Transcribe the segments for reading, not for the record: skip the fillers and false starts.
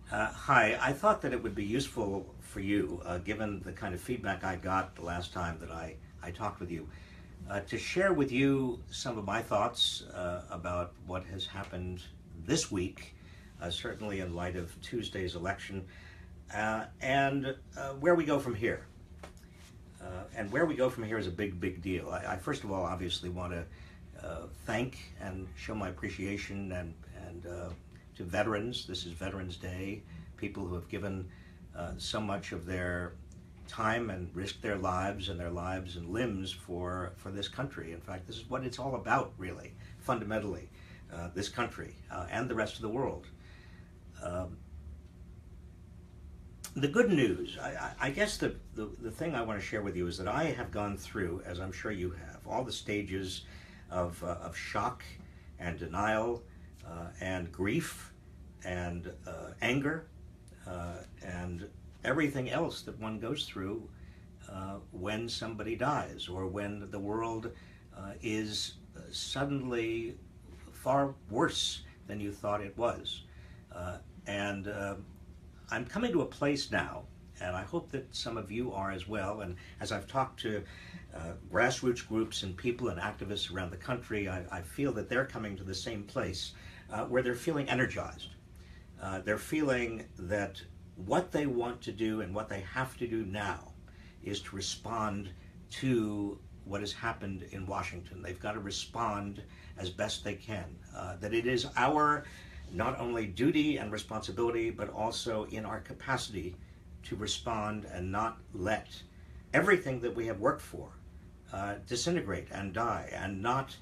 Hi, I thought that it would be useful for you, given the kind of feedback I got the last time that I talked with you, to share with you some of my thoughts about what has happened this week, certainly in light of Tuesday's election, and where we go from here. And where we go from here is a big, big deal. I first of all, obviously, want to thank and show my appreciation and to veterans. This is Veterans Day. People who have given so much of their time and risked their lives and limbs for this country. In fact, this is what it's all about, really, fundamentally, this country and the rest of the world. The good news, I guess the thing I want to share with you is that I have gone through, as I'm sure you have, all the stages of shock and denial and grief and anger and everything else that one goes through when somebody dies or when the world is suddenly far worse than you thought it was. And I'm coming to a place now, and I hope that some of you are as well, and as I've talked to grassroots groups and people and activists around the country, I feel that they're coming to the same place where they're feeling energized. They're feeling that what they want to do and what they have to do now is to respond to what has happened in Washington. They've got to respond as best they can. That it is our not only duty and responsibility, but also in our capacity to respond and not let everything that we have worked for disintegrate and die, and not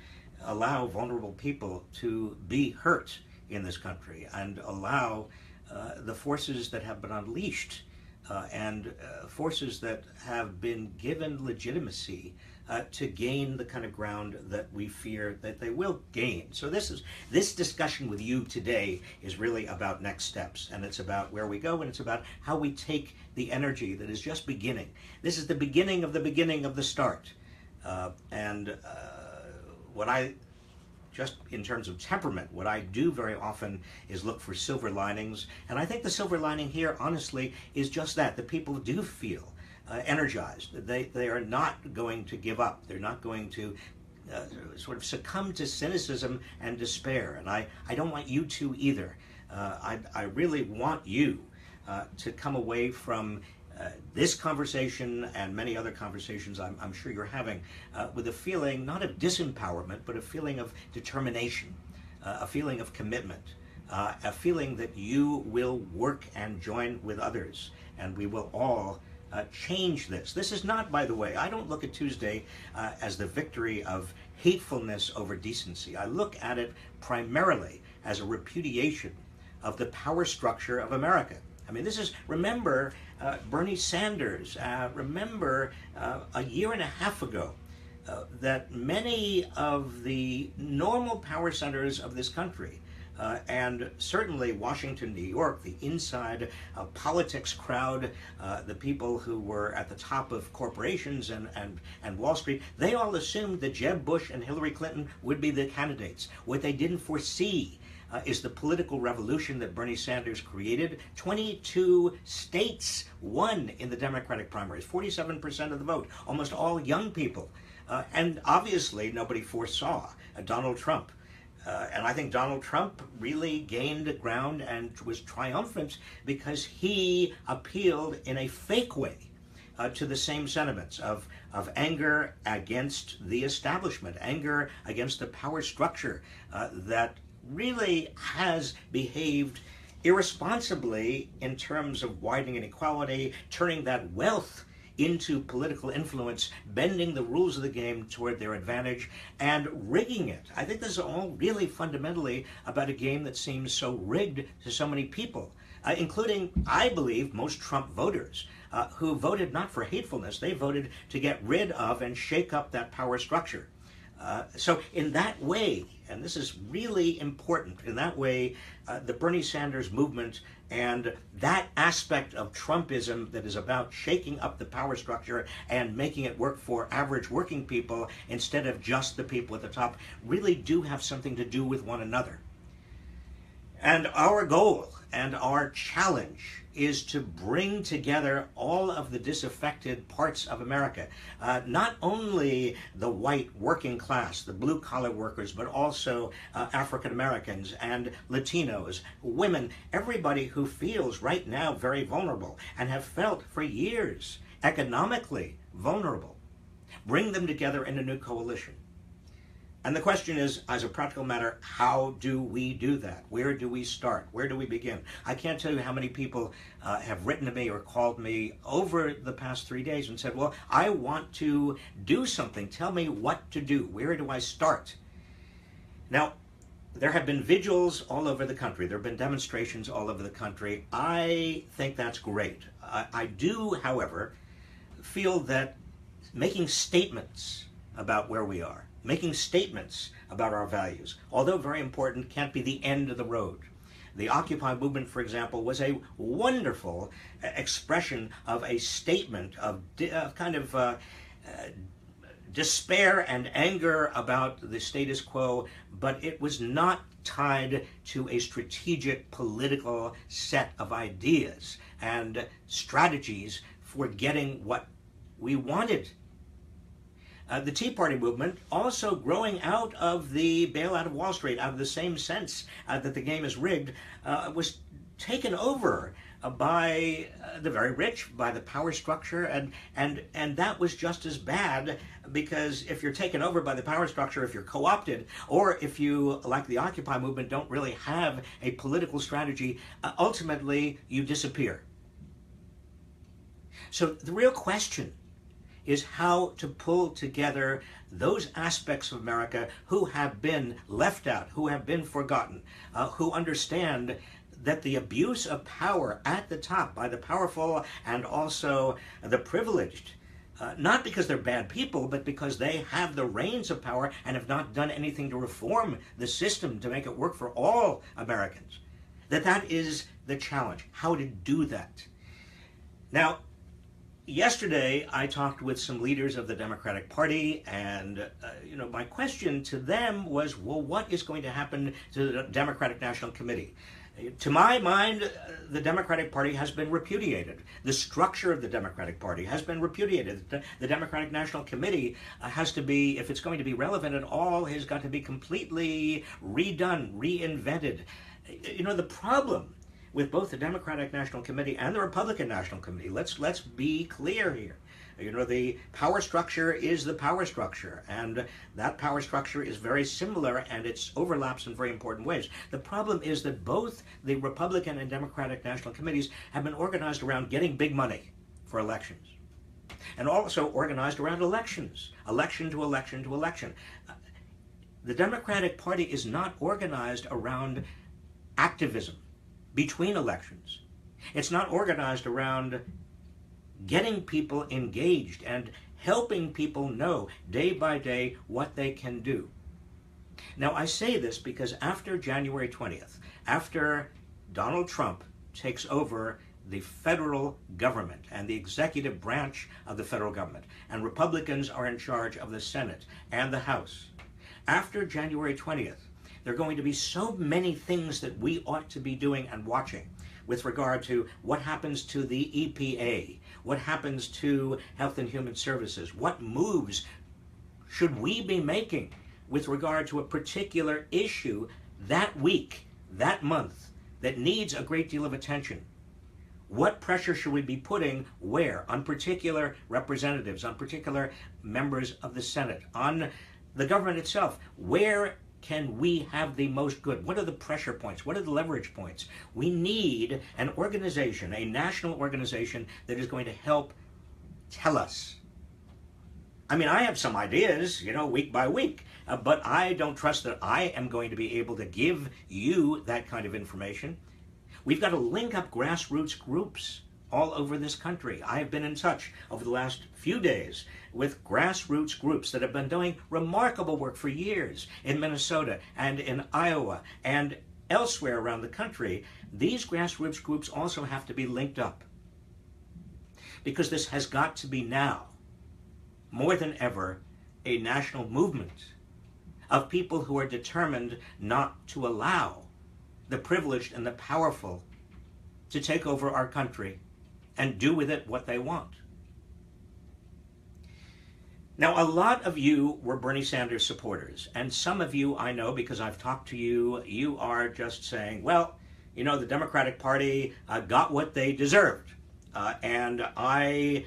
allow vulnerable people to be hurt in this country, and allow the forces that have been unleashed and forces that have been given legitimacy to gain the kind of ground that we fear that they will gain. So this discussion with you today is really about next steps, and it's about where we go, and it's about how we take the energy that is just beginning. This is the beginning of the start. And what I just in terms of temperament, what I do very often is look for silver linings. And I think the silver lining here, honestly, is just that. The people do feel energized. They are not going to give up. They're not going to sort of succumb to cynicism and despair. And I don't want you to either. I really want you to come away from this conversation and many other conversations I'm sure you're having with a feeling not of disempowerment, but a feeling of determination, a feeling of commitment, a feeling that you will work and join with others, and we will all change this. This is not, by the way, I don't look at Tuesday as the victory of hatefulness over decency. I look at it primarily as a repudiation of the power structure of America. I mean, this is, remember Bernie Sanders, remember a year and a half ago that many of the normal power centers of this country, and certainly Washington, New York, the inside politics crowd, the people who were at the top of corporations and Wall Street, they all assumed that Jeb Bush and Hillary Clinton would be the candidates. What they didn't foresee is the political revolution that Bernie Sanders created. 22 states won in the Democratic primaries, 47% of the vote, almost all young people. And obviously nobody foresaw Donald Trump. And I think Donald Trump really gained ground and was triumphant because he appealed in a fake way to the same sentiments of anger against the establishment, anger against the power structure that really has behaved irresponsibly in terms of widening inequality, turning that wealth into political influence, bending the rules of the game toward their advantage, and rigging it. I think this is all really fundamentally about a game that seems so rigged to so many people, including, I believe, most Trump voters who voted not for hatefulness. They voted to get rid of and shake up that power structure. So in that way, and this is really important, in that way, the Bernie Sanders movement and that aspect of Trumpism that is about shaking up the power structure and making it work for average working people instead of just the people at the top really do have something to do with one another. And our goal and our challenge is to bring together all of the disaffected parts of America, not only the white working class, the blue collar workers, but also African Americans and Latinos, women, everybody who feels right now very vulnerable and have felt for years economically vulnerable. Bring them together in a new coalition. And the question is, as a practical matter, how do we do that? Where do we start? Where do we begin? I can't tell you how many people have written to me or called me over the past 3 days and said, well, I want to do something. Tell me what to do. Where do I start? Now, there have been vigils all over the country. There have been demonstrations all over the country. I think that's great. I do, however, feel that making statements about where we are, making statements about our values, although very important, can't be the end of the road. The Occupy movement, for example, was a wonderful expression of a statement of despair and anger about the status quo, but it was not tied to a strategic political set of ideas and strategies for getting what we wanted. The Tea Party movement, also growing out of the bailout of Wall Street, out of the same sense that the game is rigged, was taken over by the very rich, by the power structure, and that was just as bad, because if you're taken over by the power structure, if you're co-opted, or if you, like the Occupy movement, don't really have a political strategy, ultimately you disappear. So the real question is how to pull together those aspects of America who have been left out, who have been forgotten, who understand that the abuse of power at the top by the powerful and also the privileged, not because they're bad people, but because they have the reins of power and have not done anything to reform the system to make it work for all Americans, that is the challenge, how to do that. Now, yesterday, I talked with some leaders of the Democratic Party, and my question to them was, well, what is going to happen to the Democratic National Committee? To my mind, the Democratic Party has been repudiated. The structure of the Democratic Party has been repudiated. The Democratic National Committee has to be, if it's going to be relevant at all, has got to be completely redone, reinvented. The problem with both the Democratic National Committee and the Republican National Committee, let's be clear here. The power structure is the power structure, and that power structure is very similar, and it overlaps in very important ways. The problem is that both the Republican and Democratic National Committees have been organized around getting big money for elections, and also organized around elections, election to election to election. The Democratic Party is not organized around activism between elections. It's not organized around getting people engaged and helping people know day by day what they can do. Now, I say this because after January 20th, after Donald Trump takes over the federal government and the executive branch of the federal government, and Republicans are in charge of the Senate and the House, after January 20th, there are going to be so many things that we ought to be doing and watching with regard to what happens to the EPA, what happens to Health and Human Services, what moves should we be making with regard to a particular issue that week, that month, that needs a great deal of attention. What pressure should we be putting where? On particular representatives, on particular members of the Senate, on the government itself. Where can we have the most good? What are the pressure points? What are the leverage points? We need an organization, a national organization that is going to help tell us. I mean, I have some ideas, week by week, but I don't trust that I am going to be able to give you that kind of information. We've got to link up grassroots groups all over this country. I've been in touch over the last few days with grassroots groups that have been doing remarkable work for years in Minnesota and in Iowa and elsewhere around the country. These grassroots groups also have to be linked up, because this has got to be now, more than ever, a national movement of people who are determined not to allow the privileged and the powerful to take over our country and do with it what they want. Now, a lot of you were Bernie Sanders supporters, and some of you I know because I've talked to you, you are just saying, well, you know, the Democratic Party got what they deserved. And I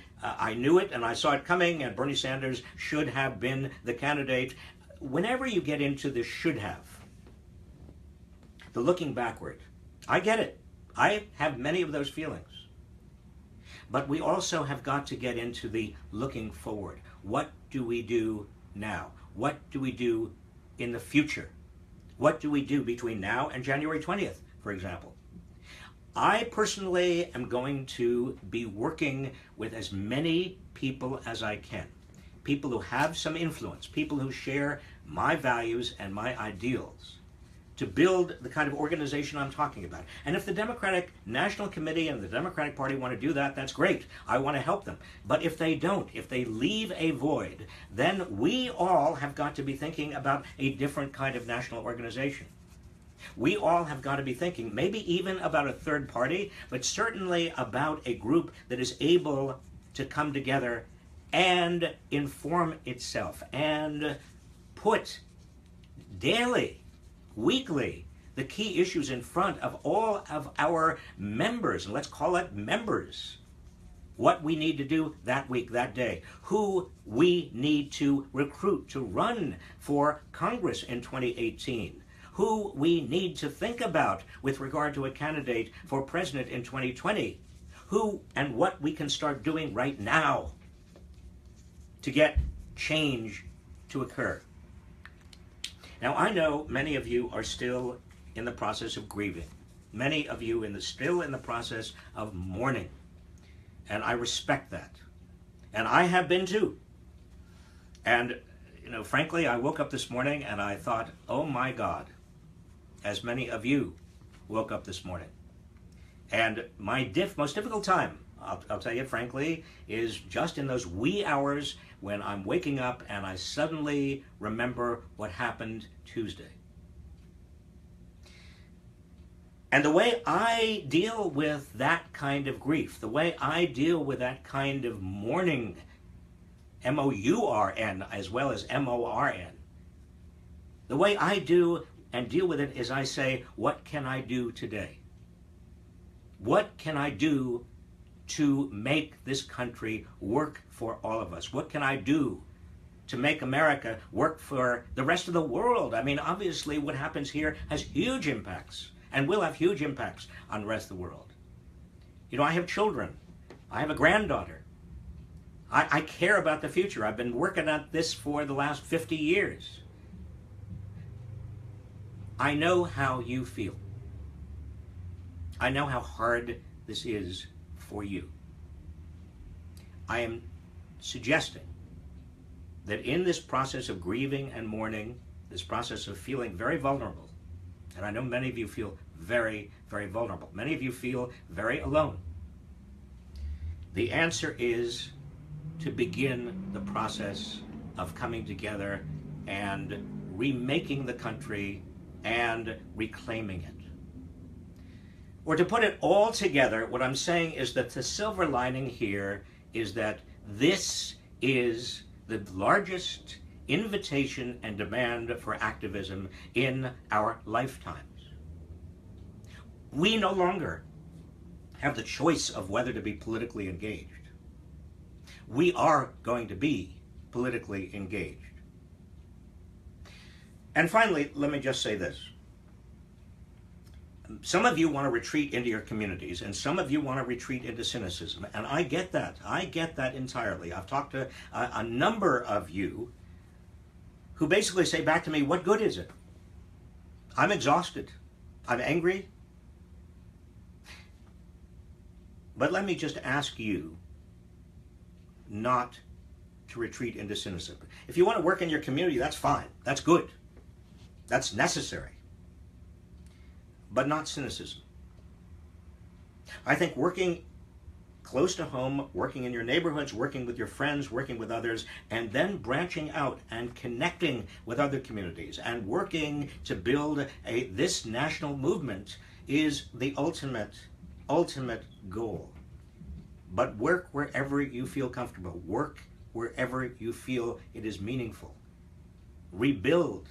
knew it and I saw it coming, and Bernie Sanders should have been the candidate. Whenever you get into the should have, the looking backward, I get it. I have many of those feelings. But we also have got to get into the looking forward. What do we do now? What do we do in the future? What do we do between now and January 20th, for example? I personally am going to be working with as many people as I can. People who have some influence, people who share my values and my ideals, to build the kind of organization I'm talking about. And if the Democratic National Committee and the Democratic Party want to do that, that's great. I want to help them. But if they don't, if they leave a void, then we all have got to be thinking about a different kind of national organization. We all have got to be thinking, maybe even about a third party, but certainly about a group that is able to come together and inform itself and put daily, weekly, the key issues in front of all of our members, and let's call it members. What we need to do that week, that day, who we need to recruit to run for Congress in 2018, who we need to think about with regard to a candidate for president in 2020, who and what we can start doing right now to get change to occur. Now, I know many of you are still in the process of grieving. Many of you still in the process of mourning. And I respect that. And I have been too. And, you know, frankly, I woke up this morning and I thought, oh my God, as many of you woke up this morning. And my most difficult time, I'll tell you frankly, is just in those wee hours when I'm waking up and I suddenly remember what happened Tuesday. And the way I deal with that kind of grief, the way I deal with that kind of mourning, M-O-U-R-N as well as M-O-R-N, the way I do and deal with it is I say, what can I do today? What can I do to make this country work for all of us? What can I do to make America work for the rest of the world? I mean, obviously what happens here has huge impacts and will have huge impacts on the rest of the world. You know, I have children. I have a granddaughter. I care about the future. I've been working at this for the last 50 years. I know how you feel. I know how hard this is for you. I am suggesting that in this process of grieving and mourning, this process of feeling very vulnerable, and I know many of you feel very, very vulnerable. Many of you feel very alone. The answer is to begin the process of coming together and remaking the country and reclaiming it. Or to put it all together, what I'm saying is that the silver lining here is that this is the largest invitation and demand for activism in our lifetimes. We no longer have the choice of whether to be politically engaged. We are going to be politically engaged. And finally, let me just say this. Some of you want to retreat into your communities, and some of you want to retreat into cynicism, and I get that. I get that entirely. I've talked to a number of you who basically say back to me, what good is it? I'm exhausted. I'm angry. But let me just ask you not to retreat into cynicism. If you want to work in your community, that's fine. That's good. That's necessary. But not cynicism. I think working close to home, working in your neighborhoods, working with your friends, working with others, and then branching out and connecting with other communities and working to build this national movement is the ultimate ultimate goal. But work wherever you feel comfortable. Work wherever you feel it is meaningful. Rebuild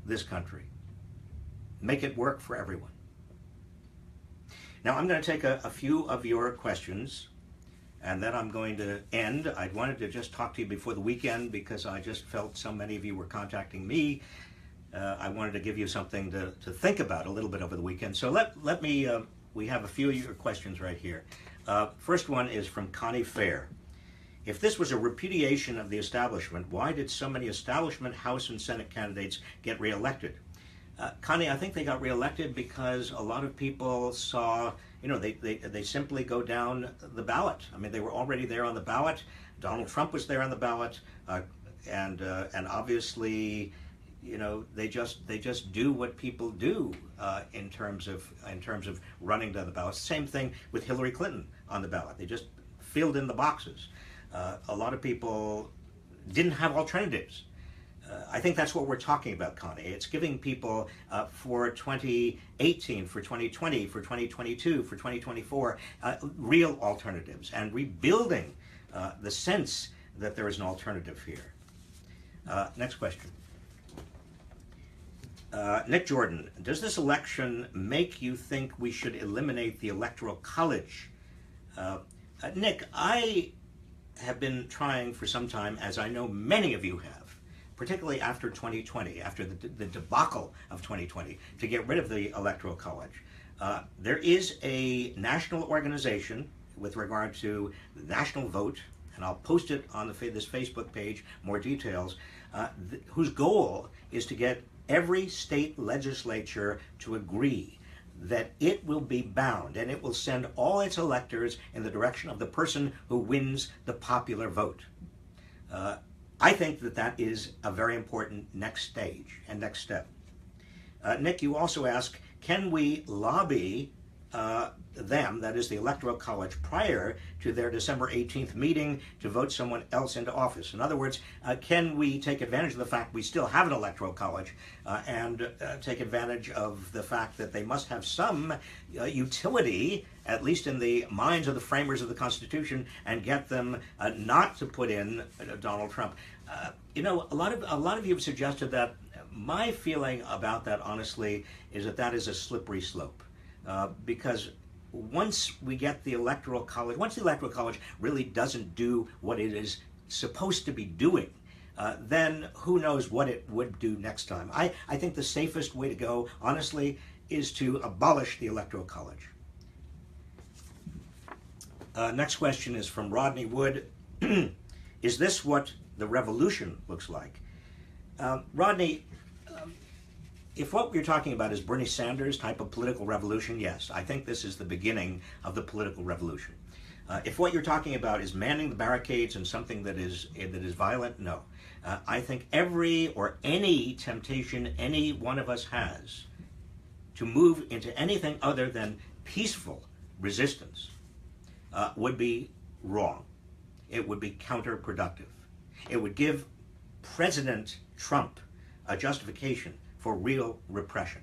this country. Make it work for everyone. Now I'm going to take a few of your questions, and then I'm going to end. I wanted to just talk to you before the weekend because I just felt so many of you were contacting me. I wanted to give you something to think about a little bit over the weekend. So let me, we have a few of your questions right here. First one is from Connie Fair. If this was a repudiation of the establishment, why did so many establishment House and Senate candidates get reelected? Connie, I think they got reelected because a lot of people saw, they simply go down the ballot. I mean, they were already there on the ballot. Donald Trump was there on the ballot, and obviously, they just do what people do in terms of running down the ballot. Same thing with Hillary Clinton on the ballot. They just filled in the boxes. A lot of people didn't have alternatives. I think that's what we're talking about, Connie. It's giving people for 2018, for 2020, for 2022, for 2024, real alternatives and rebuilding the sense that there is an alternative here. Next question. Nick Jordan, does this election make you think we should eliminate the Electoral College? Nick, I have been trying for some time, as I know many of you have, particularly after 2020, after the debacle of 2020, to get rid of the Electoral College. There is a national organization with regard to the national vote, and I'll post it on this Facebook page, more details, whose goal is to get every state legislature to agree that it will be bound and it will send all its electors in the direction of the person who wins the popular vote. I think that is a very important next stage and next step. Nick, you also ask, can we lobby them, that is the Electoral College, prior to their December 18th meeting to vote someone else into office? In other words, can we take advantage of the fact we still have an Electoral College and take advantage of the fact that they must have some utility, at least in the minds of the framers of the Constitution, and get them not to put in Donald Trump? A lot of you have suggested that. My feeling about that, honestly, is that is a slippery slope. Because once we get the Electoral College, once the Electoral College really doesn't do what it is supposed to be doing, then who knows what it would do next time. I think the safest way to go, honestly, is to abolish the Electoral College. Next question is from Rodney Wood. Is this what the revolution looks like? Rodney, if what we're talking about is Bernie Sanders type of political revolution, yes, I think this is the beginning of the political revolution. If what you're talking about is manning the barricades and something that is violent, no. I think every or any temptation any one of us has to move into anything other than peaceful resistance would be wrong. It would be counterproductive. It would give President Trump a justification for real repression.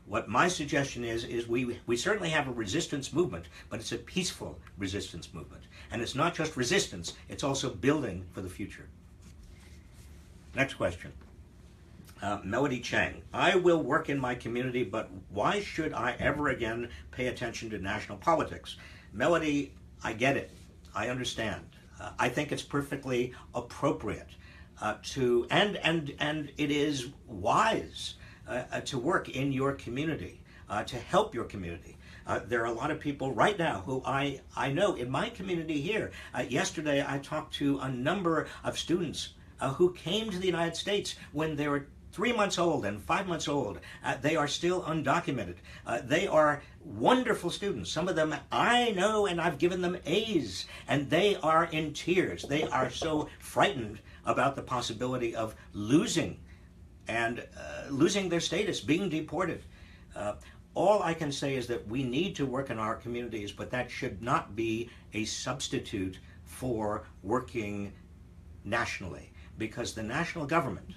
What my suggestion is we certainly have a resistance movement, but it's a peaceful resistance movement. And it's not just resistance, it's also building for the future. Next question. Melody Chang. I will work in my community, but why should I ever again pay attention to national politics? Melody, I get it. I understand. I think it's perfectly appropriate and it is wise to work in your community, to help your community. There are a lot of people right now who I know in my community here. Yesterday I talked to a number of students who came to the United States when they were 3 months old and 5 months old. They are still undocumented. They are wonderful students. Some of them I know, and I've given them A's, and they are in tears. They are so frightened about the possibility of losing their status, being deported. All I can say is that we need to work in our communities, but that should not be a substitute for working nationally, because the national government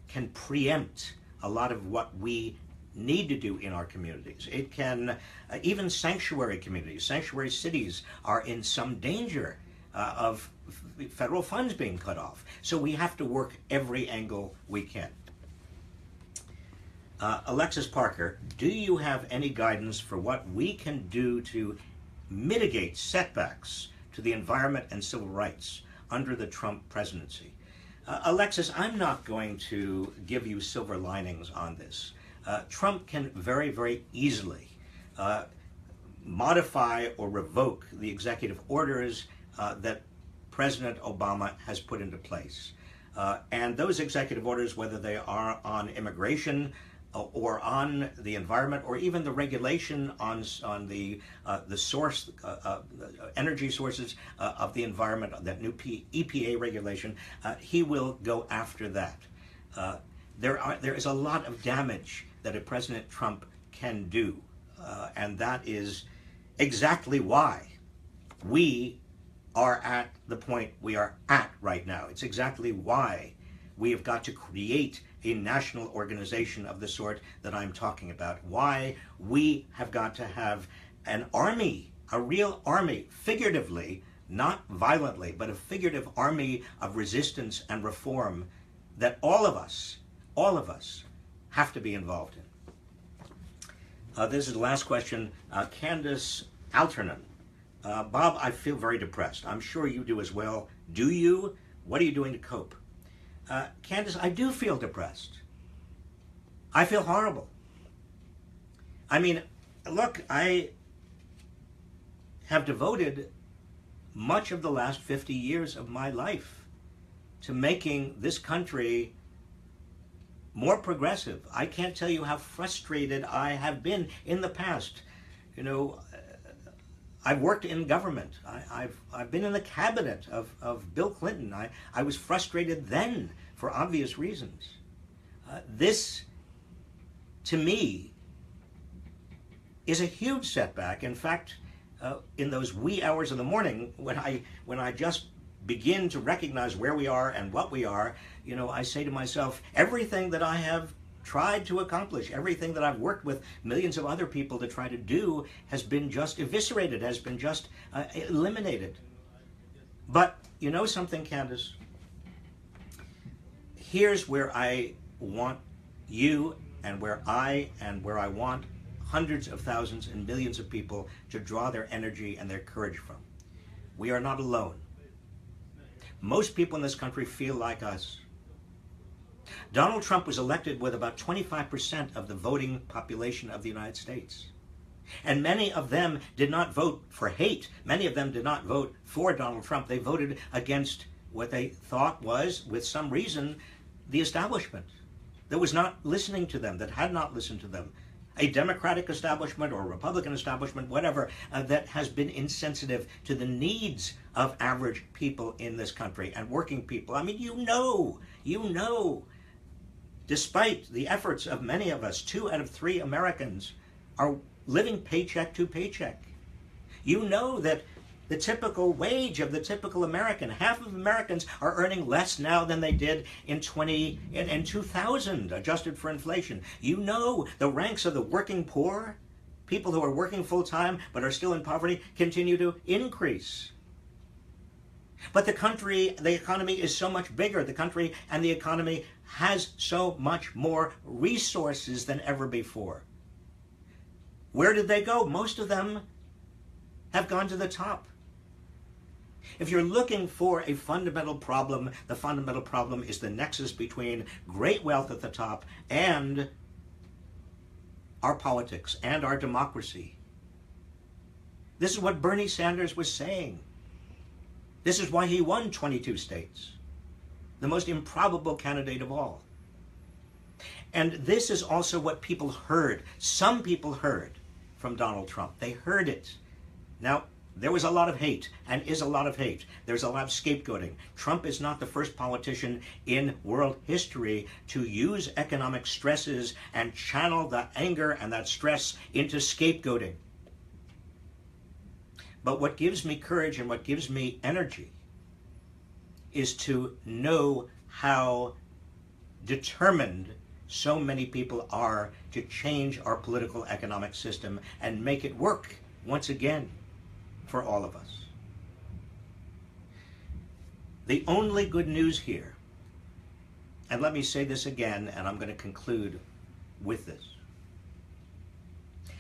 can preempt a lot of what we need to do in our communities. It can, even sanctuary communities, sanctuary cities are in some danger of federal funds being cut off. So we have to work every angle we can. Alexis Parker, do you have any guidance for what we can do to mitigate setbacks to the environment and civil rights under the Trump presidency? Alexis, I'm not going to give you silver linings on this. Trump can very, very easily modify or revoke the executive orders that President Obama has put into place. And those executive orders, whether they are on immigration or on the environment, or even the regulation on the source, energy sources of the environment, that new EPA regulation, he will go after that. There is a lot of damage that a President Trump can do, and that is exactly why we are at the point we are at right now. It's exactly why we have got to create a national organization of the sort that I'm talking about. Why we have got to have an army, a real army, figuratively, not violently, but a figurative army of resistance and reform that all of us have to be involved in. This is the last question. Candace Alternan. Bob, I feel very depressed. I'm sure you do as well. Do you? What are you doing to cope? Candace, I do feel depressed. I feel horrible. I mean, look, I have devoted much of the last 50 years of my life to making this country more progressive. I can't tell you how frustrated I have been in the past. You know, I've worked in government. I've been in the cabinet of Bill Clinton. I was frustrated then for obvious reasons. This, to me, is a huge setback. In fact, in those wee hours of the morning, when I just begin to recognize where we are and what we are, you know, I say to myself, everything that I have tried to accomplish, everything that I've worked with millions of other people to try to do has been just eviscerated, has been just eliminated. But you know something, Candace? Here's where I want you and where I want hundreds of thousands and millions of people to draw their energy and their courage from. We are not alone. Most people in this country feel like us. Donald Trump was elected with about 25% of the voting population of the United States. And many of them did not vote for hate. Many of them did not vote for Donald Trump. They voted against what they thought was, with some reason, the establishment that was not listening to them, that had not listened to them. A Democratic establishment or a Republican establishment, whatever, that has been insensitive to the needs of average people in this country and working people. I mean, you know, despite the efforts of many of us, 2 out of 3 Americans are living paycheck to paycheck. You know that the typical wage of the typical American, half of Americans are earning less now than they did in 2000, adjusted for inflation. You know the ranks of the working poor, people who are working full-time but are still in poverty, continue to increase. But the economy is so much bigger. The country and the economy has so much more resources than ever before. Where did they go? Most of them have gone to the top. If you're looking for a fundamental problem, the fundamental problem is the nexus between great wealth at the top and our politics and our democracy. This is what Bernie Sanders was saying. This is why he won 22 states, the most improbable candidate of all. And this is also what people heard. Some people heard from Donald Trump. They heard it. Now, there was a lot of hate, and is a lot of hate. There's a lot of scapegoating. Trump is not the first politician in world history to use economic stresses and channel that anger and that stress into scapegoating. But what gives me courage and what gives me energy is to know how determined so many people are to change our political economic system and make it work once again for all of us. The only good news here, and let me say this again, and I'm going to conclude with this.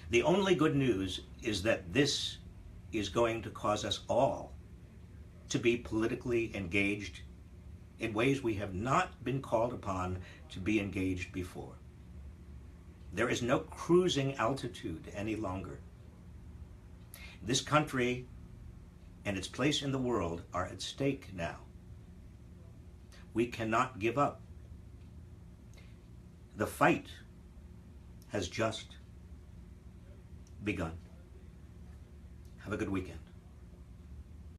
The only good news is that this is going to cause us all to be politically engaged in ways we have not been called upon to be engaged before. There is no cruising altitude any longer. This country and its place in the world are at stake now. We cannot give up. The fight has just begun. Have a good weekend.